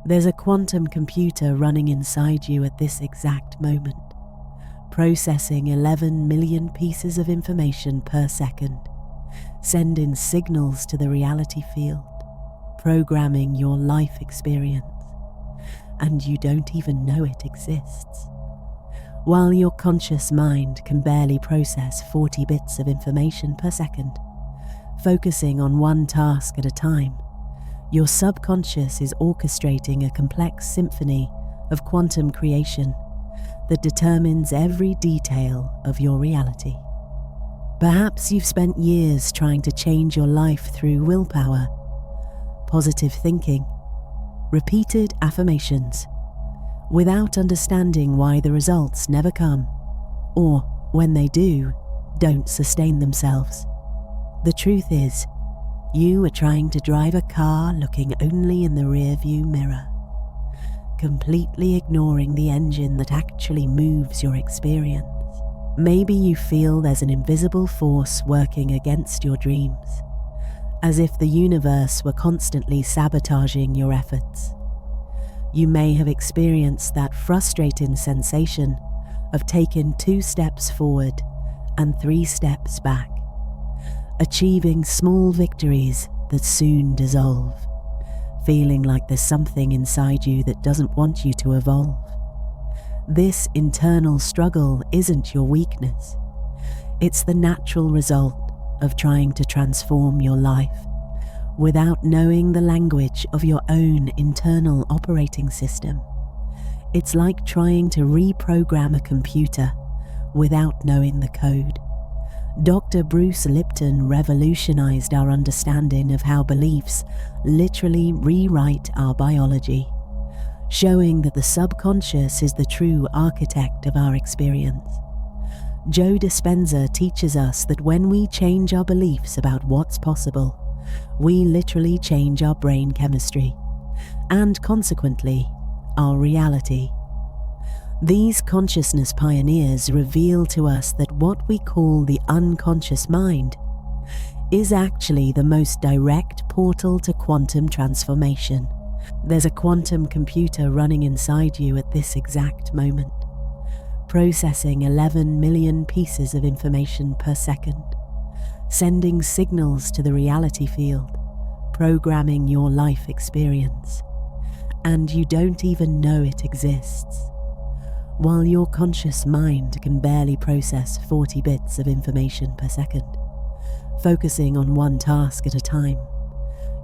There's a quantum computer running inside you at this exact moment, processing 11 million pieces of information per second, sending signals to the reality field, programming your life experience, and you don't even know it exists. While your conscious mind can barely process 40 bits of information per second, focusing on one task at a time, your subconscious is orchestrating a complex symphony of quantum creation that determines every detail of your reality. Perhaps you've spent years trying to change your life through willpower, positive thinking, repeated affirmations, without understanding why the results never come, or when they do, don't sustain themselves. The truth is, you are trying to drive a car looking only in the rearview mirror, completely ignoring the engine that actually moves your experience. Maybe you feel there's an invisible force working against your dreams, as if the universe were constantly sabotaging your efforts. You may have experienced that frustrating sensation of taking 2 steps forward and 3 steps back, achieving small victories that soon dissolve, feeling like there's something inside you that doesn't want you to evolve. This internal struggle isn't your weakness. It's the natural result of trying to transform your life without knowing the language of your own internal operating system. It's like trying to reprogram a computer without knowing the code. Dr. Bruce Lipton revolutionized our understanding of how beliefs literally rewrite our biology, showing that the subconscious is the true architect of our experience. Joe Dispenza teaches us that when we change our beliefs about what's possible, we literally change our brain chemistry, and consequently, our reality. These consciousness pioneers reveal to us that what we call the unconscious mind is actually the most direct portal to quantum transformation. There's a quantum computer running inside you at this exact moment, processing 11 million pieces of information per second, sending signals to the reality field, programming your life experience, and you don't even know it exists. While your conscious mind can barely process 40 bits of information per second, focusing on one task at a time,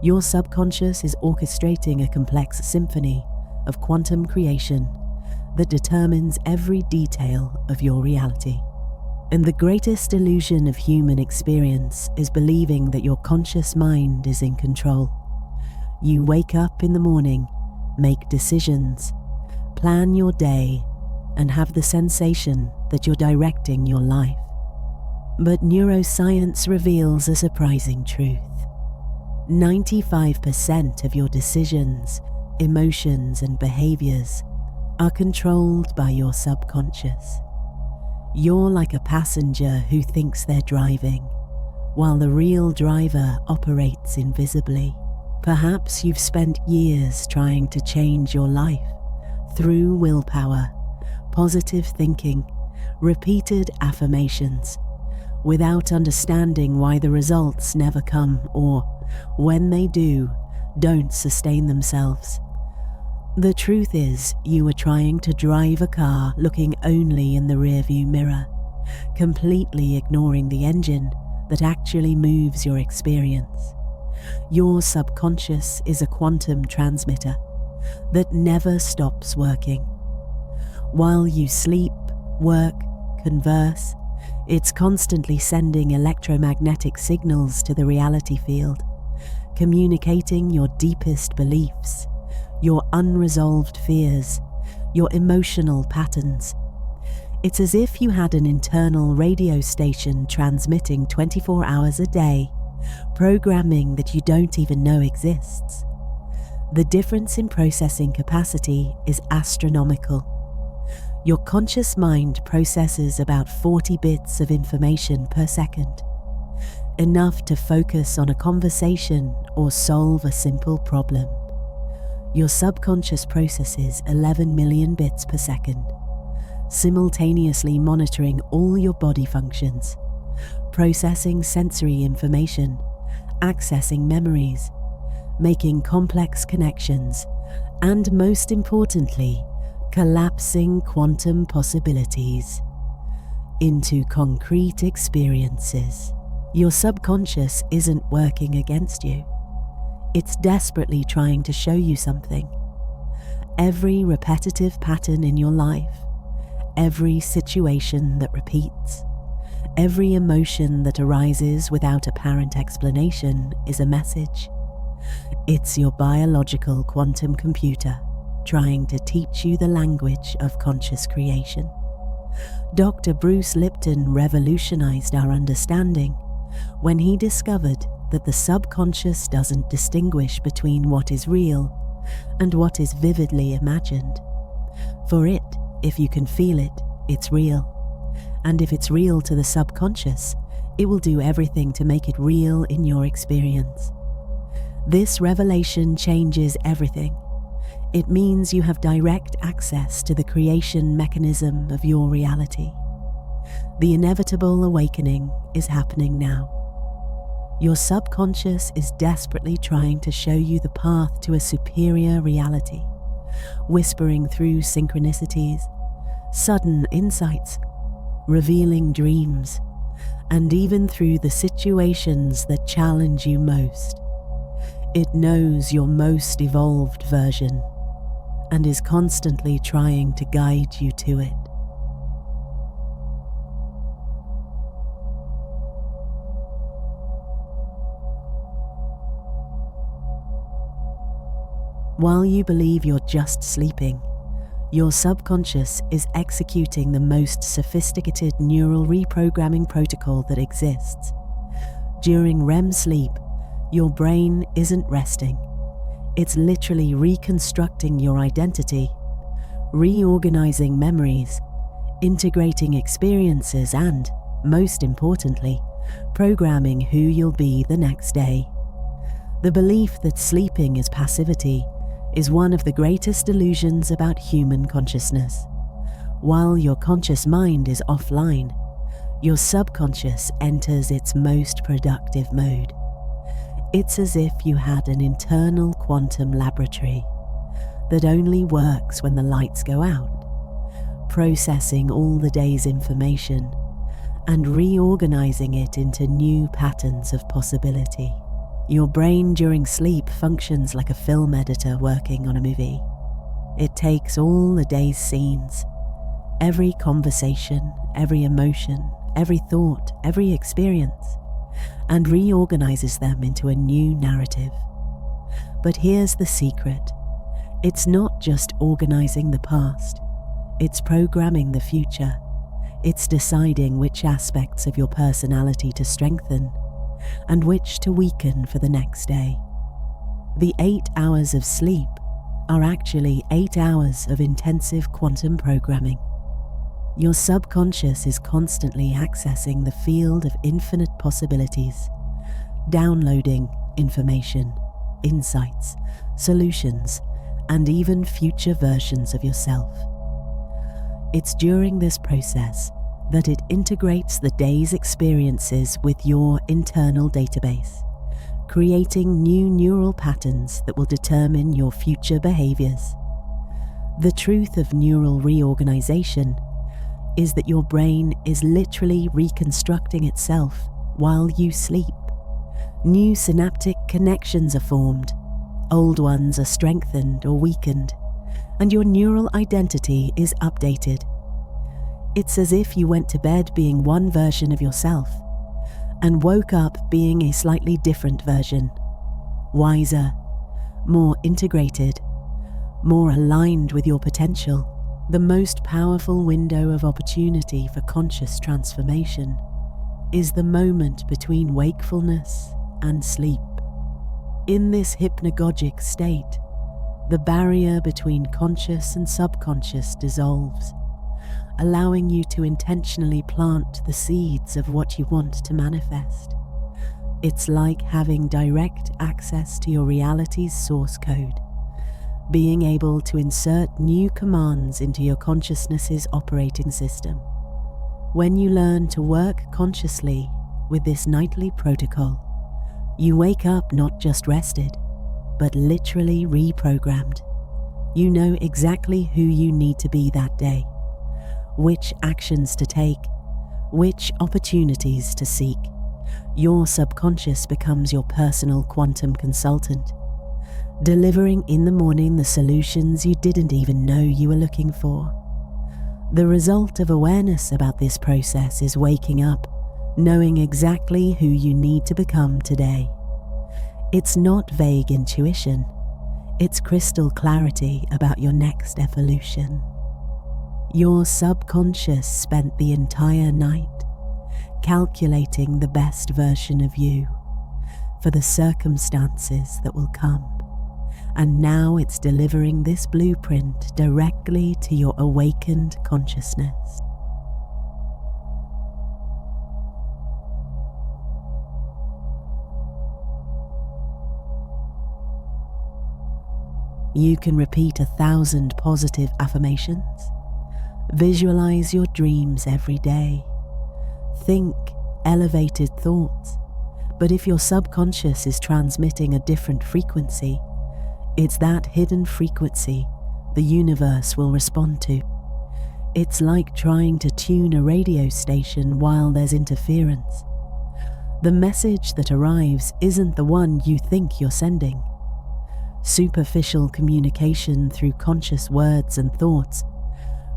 your subconscious is orchestrating a complex symphony of quantum creation that determines every detail of your reality. And the greatest illusion of human experience is believing that your conscious mind is in control. You wake up in the morning, make decisions, plan your day, and have the sensation that you're directing your life. But neuroscience reveals a surprising truth. 95% of your decisions, emotions, and behaviors are controlled by your subconscious. You're like a passenger who thinks they're driving, while the real driver operates invisibly. Perhaps you've spent years trying to change your life through willpower, positive thinking, repeated affirmations, without understanding why the results never come or, when they do, don't sustain themselves. The truth is, you were trying to drive a car looking only in the rearview mirror, completely ignoring the engine that actually moves your experience. Your subconscious is a quantum transmitter that never stops working. While you sleep, work, converse, it's constantly sending electromagnetic signals to the reality field, communicating your deepest beliefs, your unresolved fears, your emotional patterns. It's as if you had an internal radio station transmitting 24 hours a day, programming that you don't even know exists. The difference in processing capacity is astronomical. Your conscious mind processes about 40 bits of information per second, enough to focus on a conversation or solve a simple problem. Your subconscious processes 11 million bits per second, simultaneously monitoring all your body functions, processing sensory information, accessing memories, making complex connections, and most importantly, collapsing quantum possibilities into concrete experiences. Your subconscious isn't working against you. It's desperately trying to show you something. Every repetitive pattern in your life, every situation that repeats, every emotion that arises without apparent explanation is a message. It's your biological quantum computer trying to teach you the language of conscious creation. Dr. Bruce Lipton revolutionized our understanding when he discovered that the subconscious doesn't distinguish between what is real and what is vividly imagined. For it, if you can feel it, it's real. And if it's real to the subconscious, it will do everything to make it real in your experience. This revelation changes everything. It means you have direct access to the creation mechanism of your reality. The inevitable awakening is happening now. Your subconscious is desperately trying to show you the path to a superior reality, whispering through synchronicities, sudden insights, revealing dreams, and even through the situations that challenge you most. It knows your most evolved version and is constantly trying to guide you to it. While you believe you're just sleeping, your subconscious is executing the most sophisticated neural reprogramming protocol that exists. During REM sleep, your brain isn't resting. It's literally reconstructing your identity, reorganizing memories, integrating experiences, and, most importantly, programming who you'll be the next day. The belief that sleeping is passivity is one of the greatest illusions about human consciousness. While your conscious mind is offline, your subconscious enters its most productive mode. It's as if you had an internal quantum laboratory that only works when the lights go out, processing all the day's information and reorganizing it into new patterns of possibility. Your brain during sleep functions like a film editor working on a movie. It takes all the day's scenes, every conversation, every emotion, every thought, every experience, and reorganizes them into a new narrative. But here's the secret. It's not just organizing the past. It's programming the future. It's deciding which aspects of your personality to strengthen and which to weaken for the next day. The 8 hours of sleep are actually 8 hours of intensive quantum programming. Your subconscious is constantly accessing the field of infinite possibilities, downloading information, insights, solutions, and even future versions of yourself. It's during this process that it integrates the day's experiences with your internal database, creating new neural patterns that will determine your future behaviors. The truth of neural reorganization is that your brain is literally reconstructing itself while you sleep. New synaptic connections are formed, old ones are strengthened or weakened, and your neural identity is updated. It's as if you went to bed being one version of yourself and woke up being a slightly different version, wiser, more integrated, more aligned with your potential. The most powerful window of opportunity for conscious transformation is the moment between wakefulness and sleep. In this hypnagogic state, the barrier between conscious and subconscious dissolves, allowing you to intentionally plant the seeds of what you want to manifest. It's like having direct access to your reality's source code, being able to insert new commands into your consciousness's operating system. When you learn to work consciously with this nightly protocol, you wake up not just rested, but literally reprogrammed. You know exactly who you need to be that day, which actions to take, which opportunities to seek. Your subconscious becomes your personal quantum consultant, delivering in the morning the solutions you didn't even know you were looking for. The result of awareness about this process is waking up, knowing exactly who you need to become today. It's not vague intuition, it's crystal clarity about your next evolution. Your subconscious spent the entire night calculating the best version of you for the circumstances that will come, and now it's delivering this blueprint directly to your awakened consciousness. You can repeat 1,000 positive affirmations. Visualize your dreams every day. Think elevated thoughts. But if your subconscious is transmitting a different frequency, it's that hidden frequency the universe will respond to. It's like trying to tune a radio station while there's interference. The message that arrives isn't the one you think you're sending. Superficial communication through conscious words and thoughts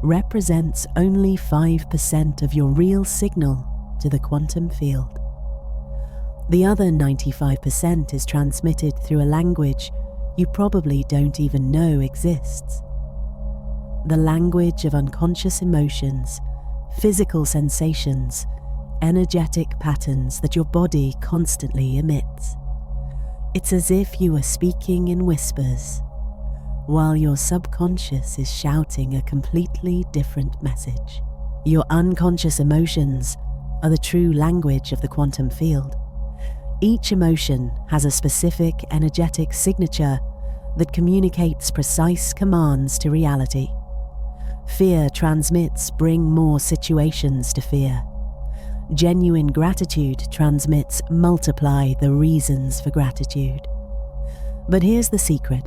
represents only 5% of your real signal to the quantum field. The other 95% is transmitted through a language you probably don't even know exists. The language of unconscious emotions, physical sensations, energetic patterns that your body constantly emits. It's as if you are speaking in whispers, while your subconscious is shouting a completely different message. Your unconscious emotions are the true language of the quantum field. Each emotion has a specific energetic signature that communicates precise commands to reality. Fear transmits bring more situations to fear. Genuine gratitude transmits multiply the reasons for gratitude. But here's the secret.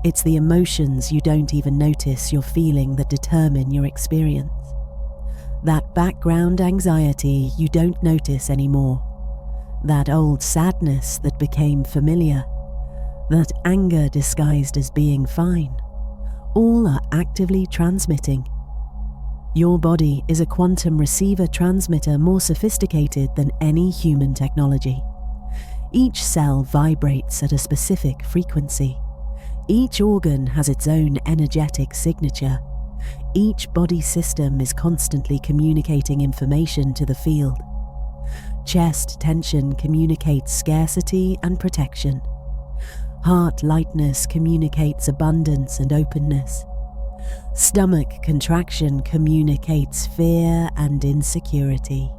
It's the emotions you don't even notice you're feeling that determine your experience. That background anxiety you don't notice anymore. That old sadness that became familiar. That anger disguised as being fine. All are actively transmitting. Your body is a quantum receiver transmitter more sophisticated than any human technology. Each cell vibrates at a specific frequency. Each organ has its own energetic signature. Each body system is constantly communicating information to the field. Chest tension communicates scarcity and protection. Heart lightness communicates abundance and openness. Stomach contraction communicates fear and insecurity.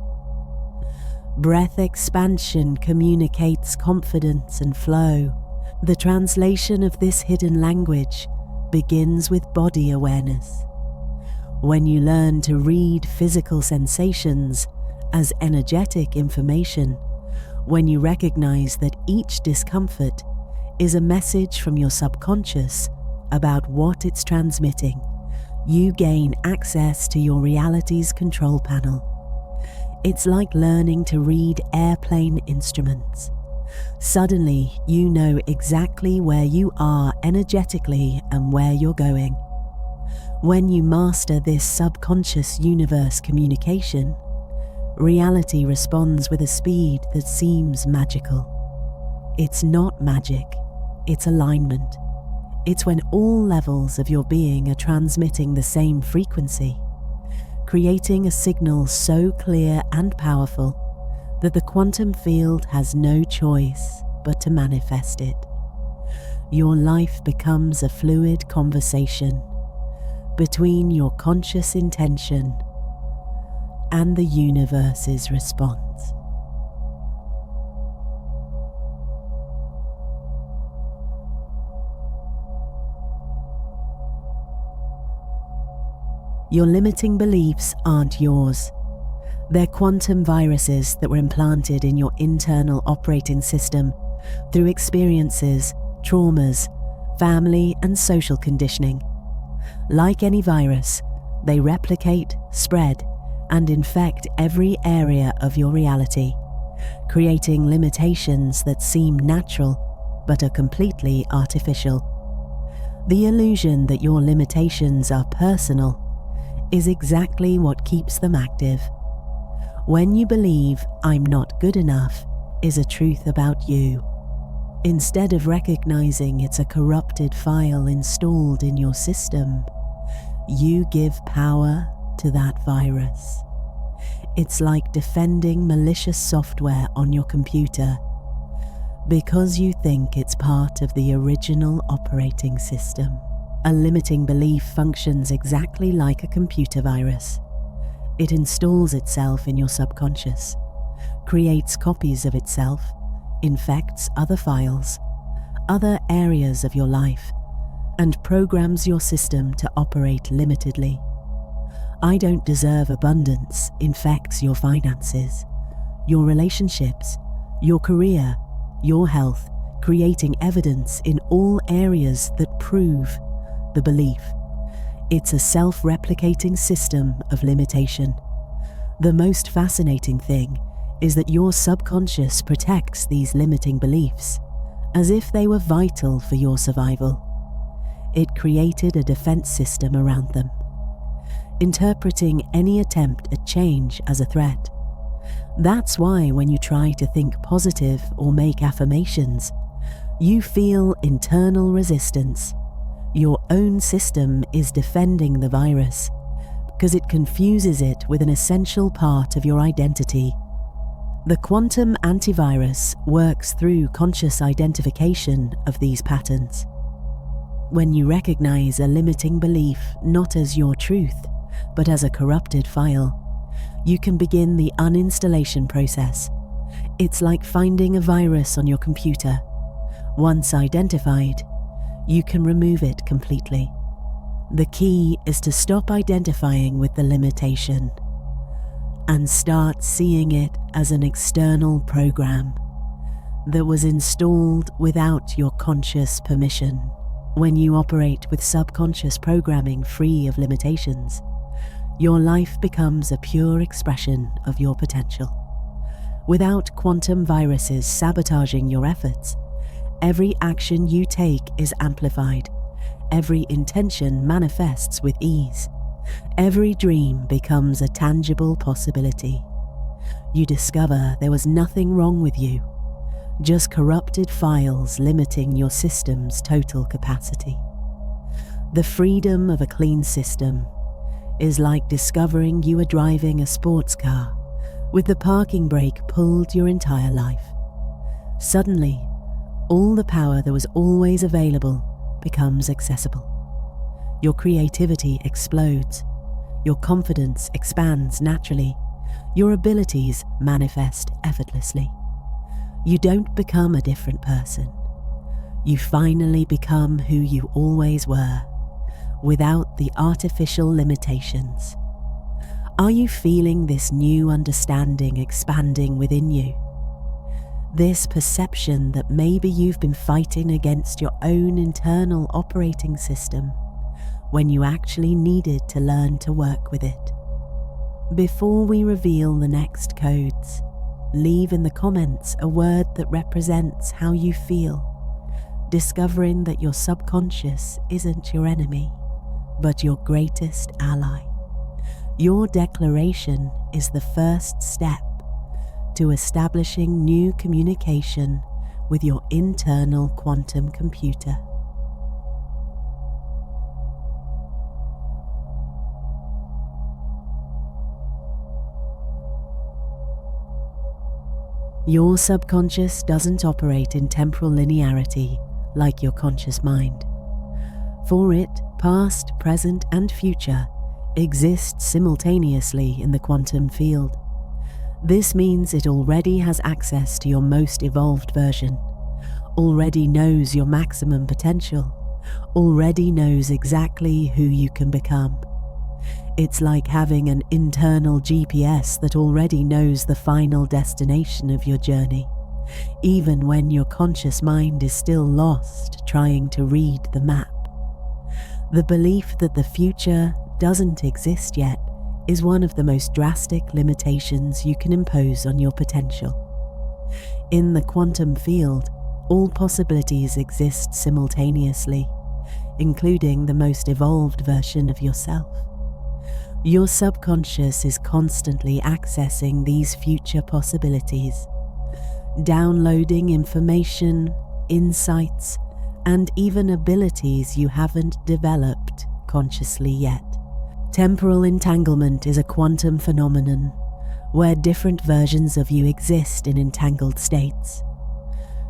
Breath expansion communicates confidence and flow. The translation of this hidden language begins with body awareness. When you learn to read physical sensations as energetic information, when you recognize that each discomfort is a message from your subconscious about what it's transmitting, you gain access to your reality's control panel. It's like learning to read airplane instruments. Suddenly, you know exactly where you are energetically and where you're going. When you master this subconscious universe communication, reality responds with a speed that seems magical. It's not magic, it's alignment. It's when all levels of your being are transmitting the same frequency, creating a signal so clear and powerful that the quantum field has no choice but to manifest it. Your life becomes a fluid conversation between your conscious intention and the universe's response. Your limiting beliefs aren't yours. They're quantum viruses that were implanted in your internal operating system through experiences, traumas, family and social conditioning. Like any virus, they replicate, spread, and infect every area of your reality, creating limitations that seem natural but are completely artificial. The illusion that your limitations are personal is exactly what keeps them active. When you believe "I'm not good enough" is a truth about you, instead of recognizing it's a corrupted file installed in your system, you give power to that virus. It's like defending malicious software on your computer because you think it's part of the original operating system. A limiting belief functions exactly like a computer virus. It installs itself in your subconscious, creates copies of itself, infects other files, other areas of your life, and programs your system to operate limitedly. "I don't deserve abundance" infects your finances, your relationships, your career, your health, creating evidence in all areas that prove the belief. It's a self-replicating system of limitation. The most fascinating thing is that your subconscious protects these limiting beliefs as if they were vital for your survival. It created a defense system around them, interpreting any attempt at change as a threat. That's why when you try to think positive or make affirmations, you feel internal resistance. Your own system is defending the virus because it confuses it with an essential part of your identity. The quantum antivirus works through conscious identification of these patterns. When you recognize a limiting belief not as your truth, but as a corrupted file, you can begin the uninstallation process. It's like finding a virus on your computer. Once identified, you can remove it completely. The key is to stop identifying with the limitation and start seeing it as an external program that was installed without your conscious permission. When you operate with subconscious programming free of limitations, your life becomes a pure expression of your potential. Without quantum viruses sabotaging your efforts, every action you take is amplified. Every intention manifests with ease. Every dream becomes a tangible possibility. You discover there was nothing wrong with you, just corrupted files limiting your system's total capacity. The freedom of a clean system is like discovering you are driving a sports car with the parking brake pulled your entire life. Suddenly, all the power that was always available becomes accessible. Your creativity explodes. Your confidence expands naturally. Your abilities manifest effortlessly. You don't become a different person. You finally become who you always were, without the artificial limitations. Are you feeling this new understanding expanding within you? This perception that maybe you've been fighting against your own internal operating system when you actually needed to learn to work with it. Before we reveal the next codes, leave in the comments a word that represents how you feel, discovering that your subconscious isn't your enemy, but your greatest ally. Your declaration is the first step to establishing new communication with your internal quantum computer. Your subconscious doesn't operate in temporal linearity like your conscious mind. For it, past, present, and future exist simultaneously in the quantum field. This means it already has access to your most evolved version, already knows your maximum potential, already knows exactly who you can become. It's like having an internal GPS that already knows the final destination of your journey, even when your conscious mind is still lost trying to read the map. The belief that the future doesn't exist yet is one of the most drastic limitations you can impose on your potential. In the quantum field, all possibilities exist simultaneously, including the most evolved version of yourself. Your subconscious is constantly accessing these future possibilities, downloading information, insights, and even abilities you haven't developed consciously yet. Temporal entanglement is a quantum phenomenon where different versions of you exist in entangled states.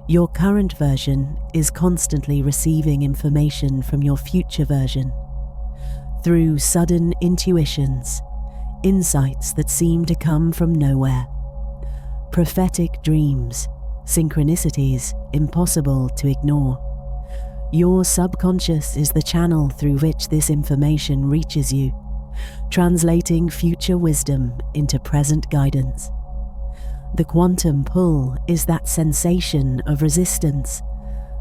Your current version is constantly receiving information from your future version through sudden intuitions, insights that seem to come from nowhere, prophetic dreams, synchronicities impossible to ignore. Your subconscious is the channel through which this information reaches you, translating future wisdom into present guidance. The quantum pull is that sensation of resistance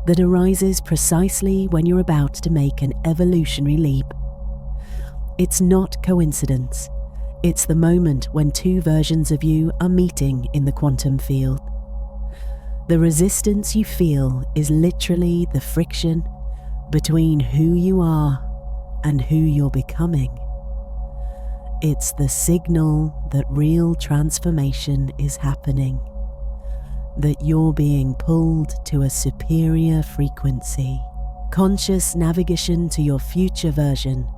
that arises precisely when you're about to make an evolutionary leap. It's not coincidence. It's the moment when two versions of you are meeting in the quantum field. The resistance you feel is literally the friction between who you are and who you're becoming. It's the signal that real transformation is happening, that you're being pulled to a superior frequency. Conscious navigation to your future version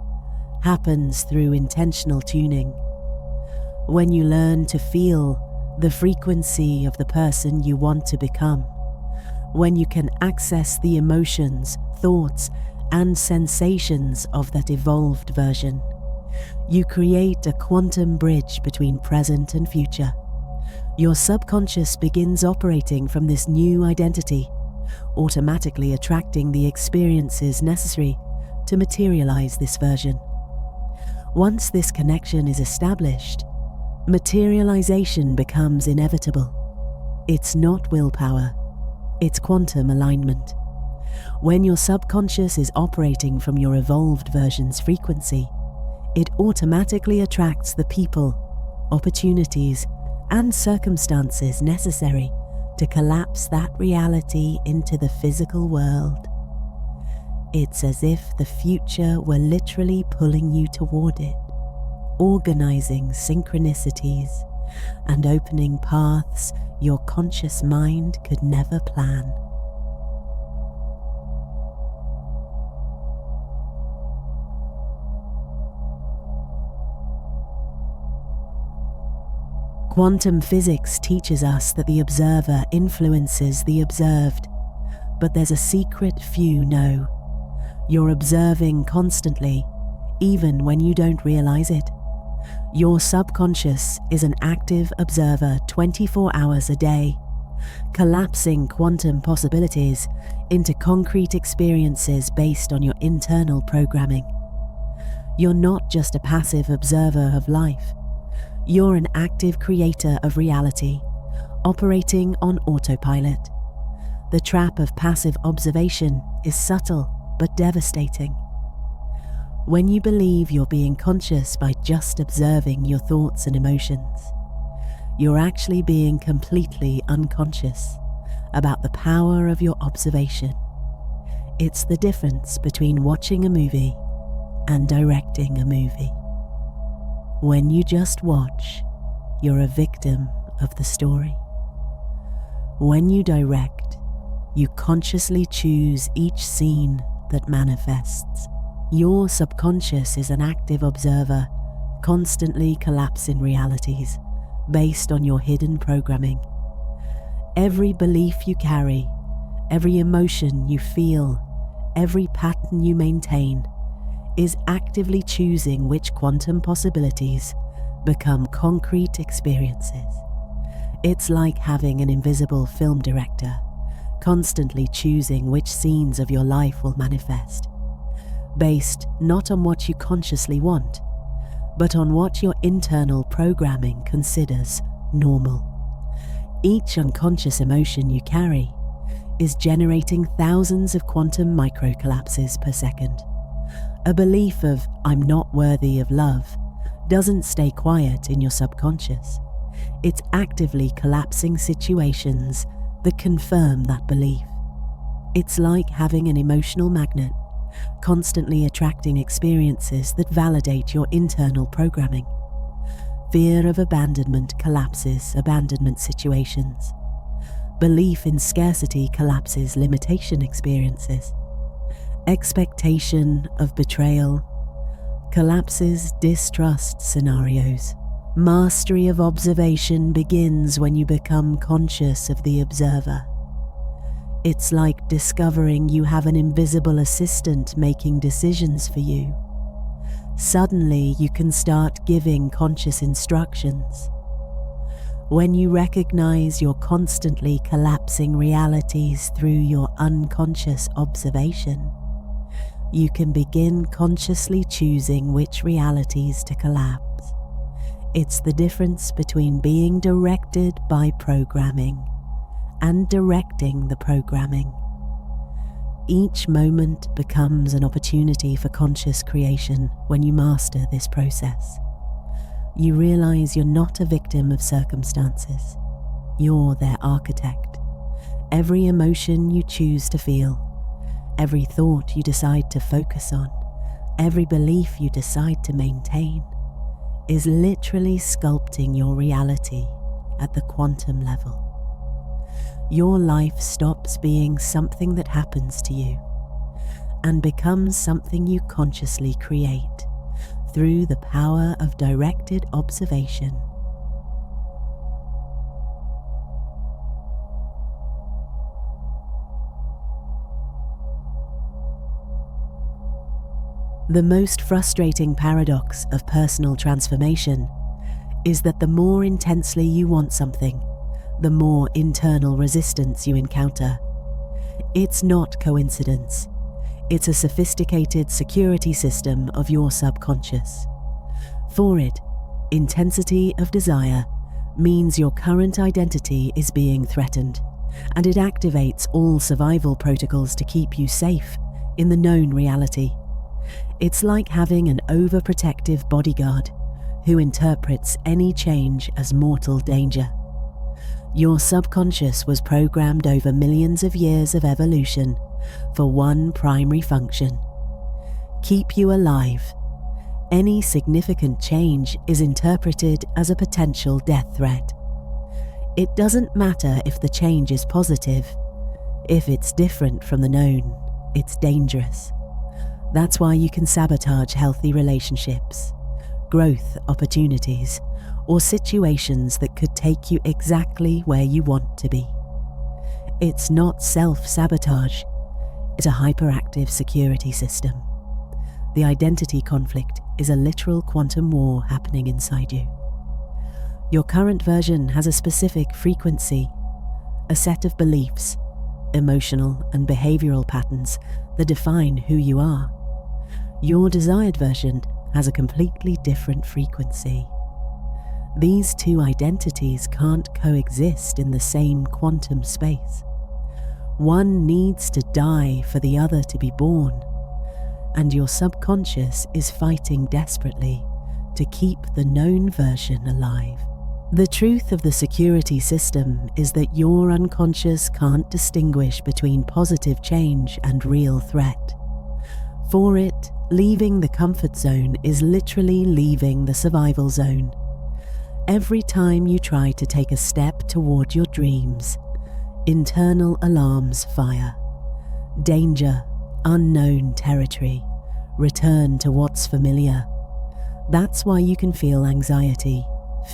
happens through intentional tuning. When you learn to feel the frequency of the person you want to become, when you can access the emotions, thoughts, and sensations of that evolved version, you create a quantum bridge between present and future. Your subconscious begins operating from this new identity, automatically attracting the experiences necessary to materialize this version. Once this connection is established, materialization becomes inevitable. It's not willpower, it's quantum alignment. When your subconscious is operating from your evolved version's frequency, it automatically attracts the people, opportunities, and circumstances necessary to collapse that reality into the physical world. It's as if the future were literally pulling you toward it, organizing synchronicities and opening paths your conscious mind could never plan. Quantum physics teaches us that the observer influences the observed, but there's a secret few know. You're observing constantly, even when you don't realize it. Your subconscious is an active observer 24 hours a day, collapsing quantum possibilities into concrete experiences based on your internal programming. You're not just a passive observer of life. You're an active creator of reality, operating on autopilot. The trap of passive observation is subtle but devastating. When you believe you're being conscious by just observing your thoughts and emotions, you're actually being completely unconscious about the power of your observation. It's the difference between watching a movie and directing a movie. When you just watch, you're a victim of the story. When you direct, you consciously choose each scene that manifests. Your subconscious is an active observer, constantly collapsing realities based on your hidden programming. Every belief you carry, every emotion you feel, every pattern you maintain is actively choosing which quantum possibilities become concrete experiences. It's like having an invisible film director, constantly choosing which scenes of your life will manifest, based not on what you consciously want, but on what your internal programming considers normal. Each unconscious emotion you carry is generating thousands of quantum micro-collapses per second. A belief of "I'm not worthy of love" doesn't stay quiet in your subconscious. It's actively collapsing situations that confirm that belief. It's like having an emotional magnet, constantly attracting experiences that validate your internal programming. Fear of abandonment collapses abandonment situations. Belief in scarcity collapses limitation experiences. Expectation of betrayal collapses distrust scenarios. Mastery of observation begins when you become conscious of the observer. It's like discovering you have an invisible assistant making decisions for you. Suddenly, you can start giving conscious instructions. When you recognize you're constantly collapsing realities through your unconscious observation, you can begin consciously choosing which realities to collapse. It's the difference between being directed by programming and directing the programming. Each moment becomes an opportunity for conscious creation when you master this process. You realize you're not a victim of circumstances. You're their architect. Every emotion you choose to feel, every thought you decide to focus on, every belief you decide to maintain, is literally sculpting your reality at the quantum level. Your life stops being something that happens to you and becomes something you consciously create through the power of directed observation. The most frustrating paradox of personal transformation is that the more intensely you want something, the more internal resistance you encounter. It's not coincidence. It's a sophisticated security system of your subconscious. For it, intensity of desire means your current identity is being threatened, and it activates all survival protocols to keep you safe in the known reality. It's like having an overprotective bodyguard who interprets any change as mortal danger. Your subconscious was programmed over millions of years of evolution for one primary function: keep you alive. Any significant change is interpreted as a potential death threat. It doesn't matter if the change is positive. If it's different from the known, it's dangerous. That's why you can sabotage healthy relationships, growth opportunities, or situations that could take you exactly where you want to be. It's not self-sabotage, it's a hyperactive security system. The identity conflict is a literal quantum war happening inside you. Your current version has a specific frequency, a set of beliefs, emotional and behavioral patterns that define who you are. Your desired version has a completely different frequency. These two identities can't coexist in the same quantum space. One needs to die for the other to be born, and your subconscious is fighting desperately to keep the known version alive. The truth of the security system is that your unconscious can't distinguish between positive change and real threat. For it, leaving the comfort zone is literally leaving the survival zone. Every time you try to take a step toward your dreams, internal alarms fire. Danger, unknown territory, return to what's familiar. That's why you can feel anxiety,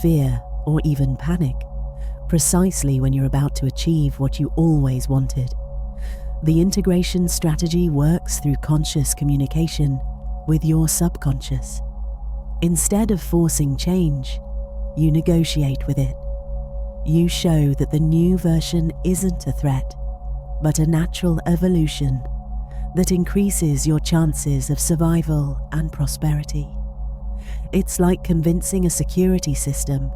fear, or even panic, precisely when you're about to achieve what you always wanted. The integration strategy works through conscious communication with your subconscious. Instead of forcing change, you negotiate with it. You show that the new version isn't a threat, but a natural evolution that increases your chances of survival and prosperity. It's like convincing a security system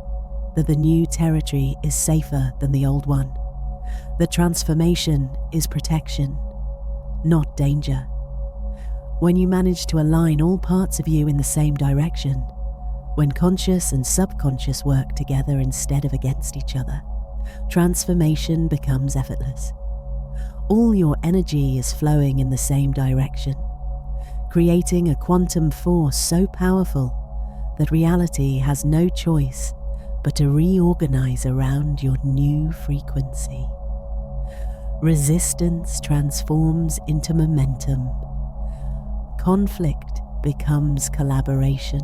that the new territory is safer than the old one. The transformation is protection, not danger. When you manage to align all parts of you in the same direction, when conscious and subconscious work together instead of against each other, transformation becomes effortless. All your energy is flowing in the same direction, creating a quantum force so powerful that reality has no choice but to reorganize around your new frequency. Resistance transforms into momentum. Conflict becomes collaboration.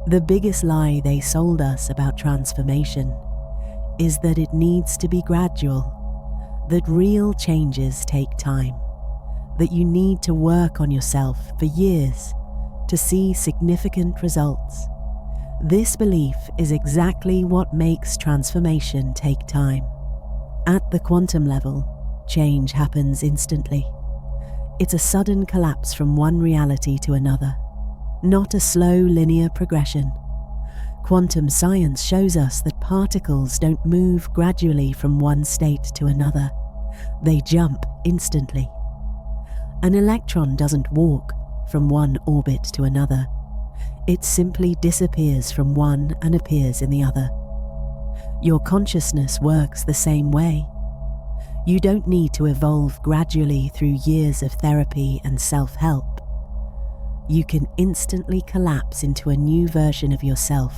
The biggest lie they sold us about transformation is that it needs to be gradual, that real changes take time, that you need to work on yourself for years to see significant results. This belief is exactly what makes transformation take time. At the quantum level, change happens instantly. It's a sudden collapse from one reality to another, not a slow linear progression. Quantum science shows us that particles don't move gradually from one state to another. They jump instantly. An electron doesn't walk from one orbit to another. It simply disappears from one and appears in the other. Your consciousness works the same way. You don't need to evolve gradually through years of therapy and self-help. You can instantly collapse into a new version of yourself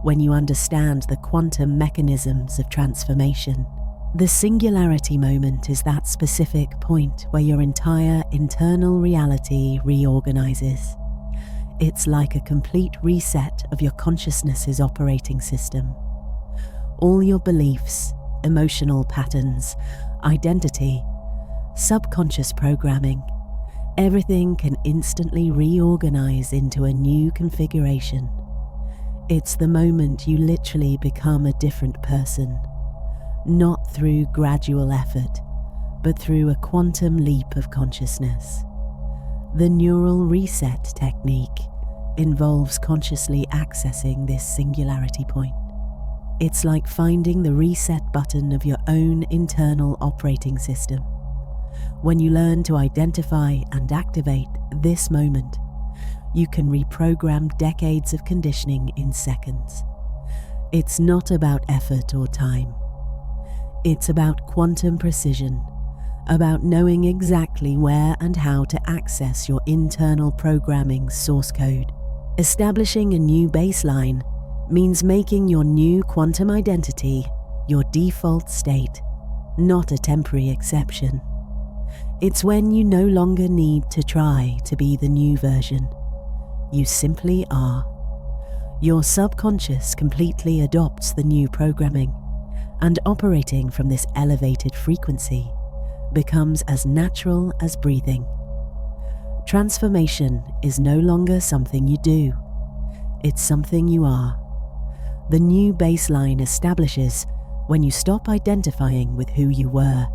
when you understand the quantum mechanisms of transformation. The singularity moment is that specific point where your entire internal reality reorganizes. It's like a complete reset of your consciousness's operating system. All your beliefs, emotional patterns, identity, subconscious programming, everything can instantly reorganize into a new configuration. It's the moment you literally become a different person, not through gradual effort, but through a quantum leap of consciousness. The neural reset technique involves consciously accessing this singularity point. It's like finding the reset button of your own internal operating system. When you learn to identify and activate this moment, you can reprogram decades of conditioning in seconds. It's not about effort or time. It's about quantum precision, about knowing exactly where and how to access your internal programming source code. Establishing a new baseline means making your new quantum identity your default state, not a temporary exception. It's when you no longer need to try to be the new version. You simply are. Your subconscious completely adopts the new programming, and operating from this elevated frequency becomes as natural as breathing. Transformation is no longer something you do. It's something you are. The new baseline establishes when you stop identifying with who you were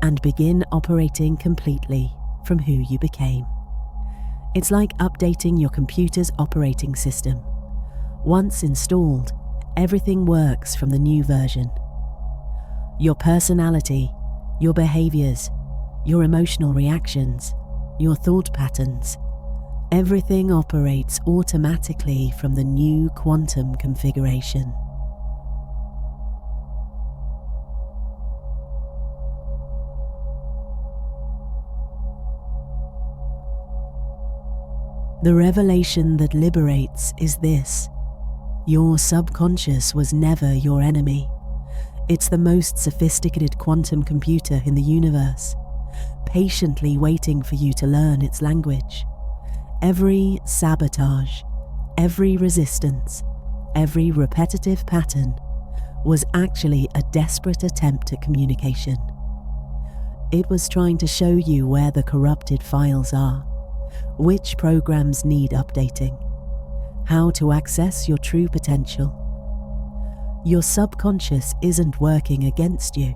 and begin operating completely from who you became. It's like updating your computer's operating system. Once installed, everything works from the new version. Your personality, your behaviors, your emotional reactions, your thought patterns, everything operates automatically from the new quantum configuration. The revelation that liberates is this: your subconscious was never your enemy. It's the most sophisticated quantum computer in the universe, patiently waiting for you to learn its language. Every sabotage, every resistance, every repetitive pattern was actually a desperate attempt at communication. It was trying to show you where the corrupted files are, which programs need updating, how to access your true potential. Your subconscious isn't working against you.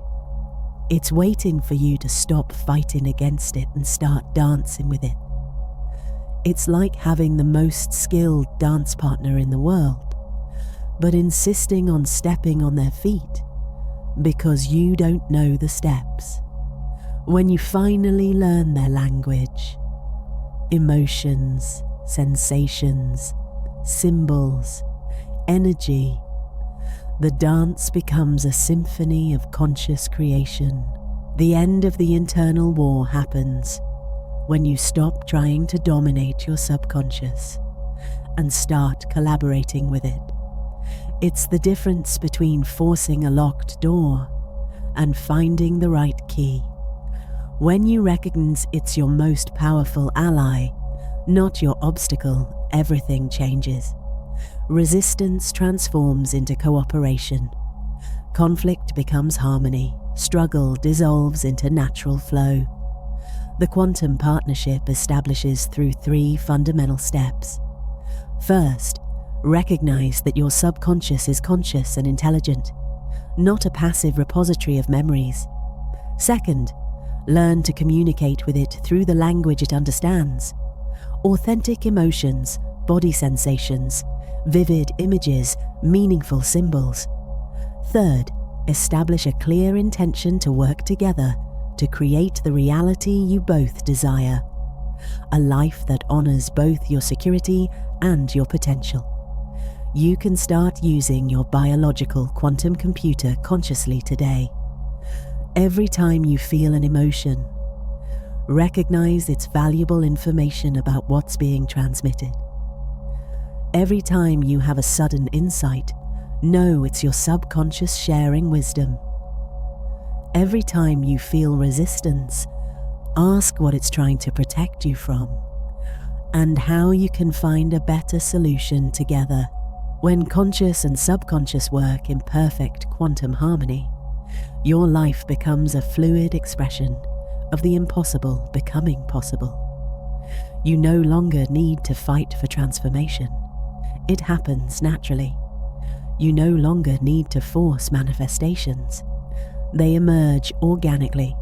It's waiting for you to stop fighting against it and start dancing with it. It's like having the most skilled dance partner in the world, but insisting on stepping on their feet because you don't know the steps. When you finally learn their language, emotions, sensations, symbols, energy, the dance becomes a symphony of conscious creation. The end of the internal war happens when you stop trying to dominate your subconscious and start collaborating with it. It's the difference between forcing a locked door and finding the right key. When you recognize it's your most powerful ally, not your obstacle, everything changes. Resistance transforms into cooperation. Conflict becomes harmony. Struggle dissolves into natural flow. The quantum partnership establishes through 3 fundamental steps. First, recognize that your subconscious is conscious and intelligent, not a passive repository of memories. Second, learn to communicate with it through the language it understands. Authentic emotions, body sensations, vivid images, meaningful symbols. Third, establish a clear intention to work together to create the reality you both desire. A life that honors both your security and your potential. You can start using your biological quantum computer consciously today. Every time you feel an emotion, recognize its valuable information about what's being transmitted. Every time you have a sudden insight, know it's your subconscious sharing wisdom. Every time you feel resistance, ask what it's trying to protect you from and how you can find a better solution together. When conscious and subconscious work in perfect quantum harmony, your life becomes a fluid expression of the impossible becoming possible. You no longer need to fight for transformation. It happens naturally. You no longer need to force manifestations. They emerge organically.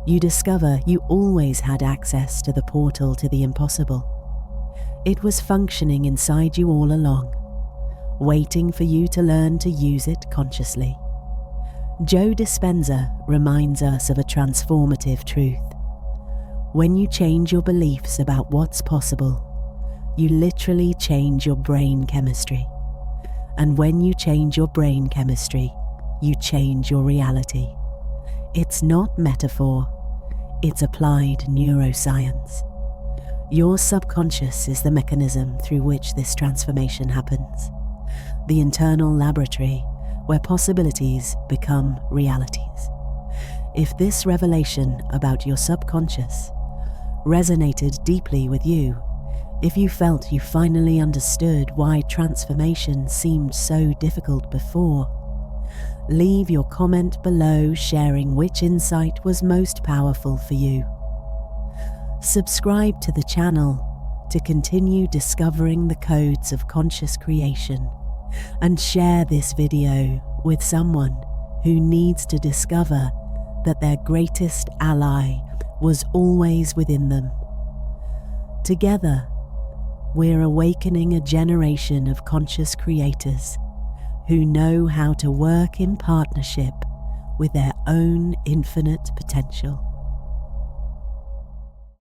You discover you always had access to the portal to the impossible. It was functioning inside you all along, waiting for you to learn to use it consciously. Joe Dispenza reminds us of a transformative truth. When you change your beliefs about what's possible, you literally change your brain chemistry. And when you change your brain chemistry, you change your reality. It's not metaphor, it's applied neuroscience. Your subconscious is the mechanism through which this transformation happens, the internal laboratory where possibilities become realities. If this revelation about your subconscious resonated deeply with you, if you felt you finally understood why transformation seemed so difficult before, leave your comment below sharing which insight was most powerful for you. Subscribe to the channel to continue discovering the codes of conscious creation, and share this video with someone who needs to discover that their greatest ally was always within them. Together, we're awakening a generation of conscious creators who know how to work in partnership with their own infinite potential.